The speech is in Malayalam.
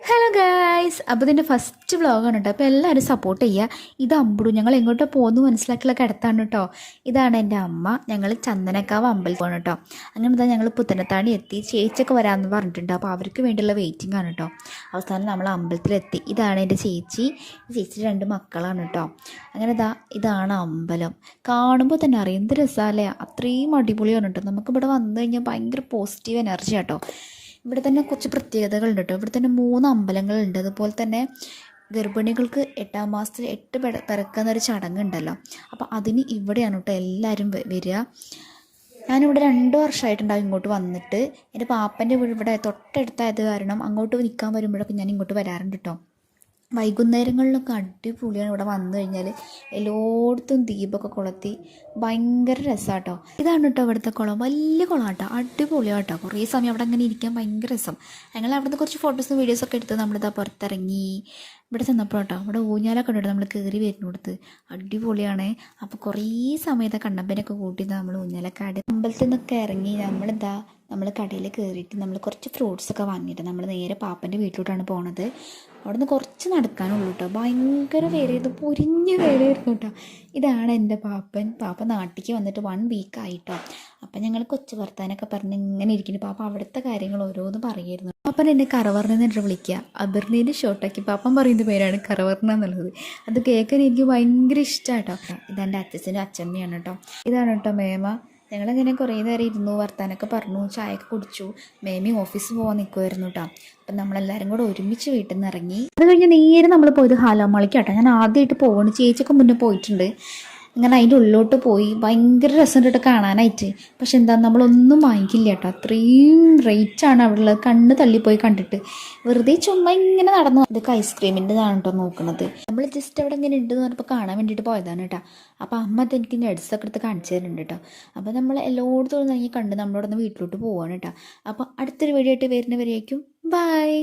ഹലോ ഗായ്സ്, അപ്പോൾ ഇതിൻ്റെ ഫസ്റ്റ് വ്ളോഗാണ് കേട്ടോ. അപ്പോൾ എല്ലാവരും സപ്പോർട്ട് ചെയ്യുക. ഇത് അമ്പുടു, ഞങ്ങൾ എങ്ങോട്ടോ പോകുന്നു മനസ്സിലാക്കിയുള്ള കിടത്താണ് കേട്ടോ. ഇതാണ് എൻ്റെ അമ്മ. ഞങ്ങൾ ചന്ദനക്കാവ് അമ്പലത്തിലാണ് കേട്ടോ. അങ്ങനെ ഞങ്ങൾ പുത്തനത്താണി എത്തി. ചേച്ചിയൊക്കെ വരാമെന്ന് പറഞ്ഞിട്ടുണ്ട്. അപ്പോൾ അവർക്ക് വേണ്ടിയുള്ള വെയിറ്റിംഗ് ആണ് കേട്ടോ. അവസാനം നമ്മൾ അമ്പലത്തിലെത്തി. ഇതാണ് എൻ്റെ ചേച്ചി. ചേച്ചി 2 മക്കളാണ് കേട്ടോ. അങ്ങനെ ഇതാണ് അമ്പലം. കാണുമ്പോൾ തന്നെ അറിയാം എന്ത് രസമല്ലേ, അത്രയും അടിപൊളിയാണ് കേട്ടോ. നമുക്കിവിടെ വന്നു കഴിഞ്ഞാൽ ഭയങ്കര പോസിറ്റീവ് എനർജി കേട്ടോ. ഇവിടെ തന്നെ കുറച്ച് പ്രത്യേകതകളുണ്ട് കേട്ടോ. ഇവിടെ തന്നെ 3 അമ്പലങ്ങളുണ്ട്. അതുപോലെ തന്നെ ഗർഭിണികൾക്ക് 8ാം മാസത്തിൽ 8 പിറക്കുന്നൊരു ചടങ്ങുണ്ടല്ലോ. അപ്പോൾ അതിന് ഇവിടെയാണ് കേട്ടോ എല്ലാവരും വരിക. ഞാനിവിടെ 2 വർഷമായിട്ടുണ്ടാവും ഇങ്ങോട്ട് വന്നിട്ട്. എൻ്റെ പാപ്പൻ്റെ വീട് ഇവിടെ തൊട്ടടുത്തായത് കാരണം അങ്ങോട്ട് നിൽക്കാൻ വരുമ്പോഴൊക്കെ ഞാൻ ഇങ്ങോട്ട് വരാറുണ്ട് കേട്ടോ. വൈകുന്നേരങ്ങളിലൊക്കെ അടിപൊളിയാണ്. ഇവിടെ വന്നു കഴിഞ്ഞാൽ എല്ലായിടത്തും ദീപമൊക്കെ കൊളുത്തി ഭയങ്കര രസമാട്ടോ. ഇതാണ് കേട്ടോ ഇവിടുത്തെ കുളം. വലിയ കുളമാട്ടോ, അടിപൊളിയാട്ടോ. കുറേ സമയം അവിടെ അങ്ങനെ ഇരിക്കാൻ ഭയങ്കര രസം. ഞങ്ങൾ അവിടുന്ന് കുറച്ച് ഫോട്ടോസും വീഡിയോസൊക്കെ എടുത്ത് നമ്മളിതാ പുറത്തിറങ്ങി. ഇവിടെ ചെന്നപ്പോൾ കേട്ടോ ഇവിടെ ഊഞ്ഞാലൊക്കെ ഉണ്ട്. നമ്മൾ കയറി വരുന്നിടത്ത് അടിപൊളിയാണ്. അപ്പോൾ കുറേ സമയത്ത് കണ്ണമ്പനൊക്കെ കൂട്ടി നമ്മൾ ഊഞ്ഞാലൊക്കെ ആടി അമ്പലത്തിൽ നിന്നൊക്കെ ഇറങ്ങി നമ്മൾ കടയിൽ കയറിയിട്ട് നമ്മൾ കുറച്ച് ഫ്രൂട്ട്സൊക്കെ വാങ്ങിയിട്ട് നമ്മൾ നേരെ പാപ്പൻ്റെ വീട്ടിലോട്ടാണ് പോണത്. അവിടെ നിന്ന് കുറച്ച് നടക്കാനുള്ളൂ കേട്ടോ. ഭയങ്കര വേലയായിരുന്നു, പൊരിഞ്ഞ വേലയായിരുന്നു കേട്ടോ. ഇതാണ് എൻ്റെ പാപ്പ നാട്ടിലേക്ക് വന്നിട്ട് 1 വീക്ക് ആയിട്ടോ. അപ്പം ഞങ്ങൾ കൊച്ചു വർത്താനൊക്കെ പറഞ്ഞ് ഇങ്ങനെ ഇരിക്കുന്നു. പാപ്പ അവിടുത്തെ കാര്യങ്ങൾ ഓരോന്ന് പറയായിരുന്നു. പാപ്പൻ എന്നെ കറവർണ്ണ എന്നിട്ട് വിളിക്കുക. അബിർണീൻ്റെ ഷോർട്ടാക്കി പാപ്പൻ പറയുന്ന പേരാണ് കറവർണ്ണ എന്നുള്ളത്. അത് കേൾക്കാൻ എനിക്ക് ഭയങ്കര ഇഷ്ടമാട്ടോ. ഇതെൻ്റെ അച്ഛനും അച്ഛമ്മയാണ് കേട്ടോ. ഇതാണ് കേട്ടോ മേമ. ഞങ്ങളിങ്ങനെ കുറേ നേരം ഇരുന്നു, വർത്താനൊക്കെ പറഞ്ഞു, ചായയൊക്കെ കുടിച്ചു. മേമി ഓഫീസിൽ പോകാൻ നിൽക്കുമായിരുന്നു കേട്ടോ. അപ്പം നമ്മളെല്ലാവരും കൂടെ ഒരുമിച്ച് വീട്ടിൽ നിന്ന് ഇറങ്ങി. അത് കഴിഞ്ഞ് നേരെ നമ്മൾ പോയത് ഹാലോമാളിക്കാട്ടോ. ഞാൻ ആദ്യമായിട്ട് പോവാണ്. ചേച്ചിയൊക്കെ മുന്നേ പോയിട്ടുണ്ട്. ഇങ്ങനെ അതിൻ്റെ ഉള്ളിലോട്ട് പോയി ഭയങ്കര രസമുണ്ട് കാണാനായിട്ട്. പക്ഷെ എന്താ നമ്മളൊന്നും വാങ്ങിക്കില്ല കേട്ടോ. അത്രയും റേറ്റാണ് അവിടെ ഉള്ളത്. കണ്ണ് തള്ളിപ്പോയി കണ്ടിട്ട്. വെറുതെ ചുമ്മാ ഇങ്ങനെ നടന്നു. ഇതൊക്കെ ഐസ്ക്രീമിൻ്റെതാണ് കേട്ടോ നോക്കുന്നത്. നമ്മൾ ജസ്റ്റ് അവിടെ ഇങ്ങനെ ഉണ്ടെന്ന് പറഞ്ഞപ്പോൾ കാണാൻ വേണ്ടിയിട്ട് പോയതാണ് കേട്ടോ. അപ്പോൾ അമ്മ എനിക്ക് നട്സൊക്കെ എടുത്ത് കാണിച്ചു തരുന്നുണ്ട് കേട്ടോ. അപ്പോൾ നമ്മൾ എല്ലായിടത്തും കണ്ട് നമ്മളവിടെ നിന്ന് വീട്ടിലോട്ട് പോവാണ് കേട്ടോ. അപ്പോൾ അടുത്തൊരു വീഡിയോ ആയിട്ട് വരുന്നവരേക്കും ബൈ.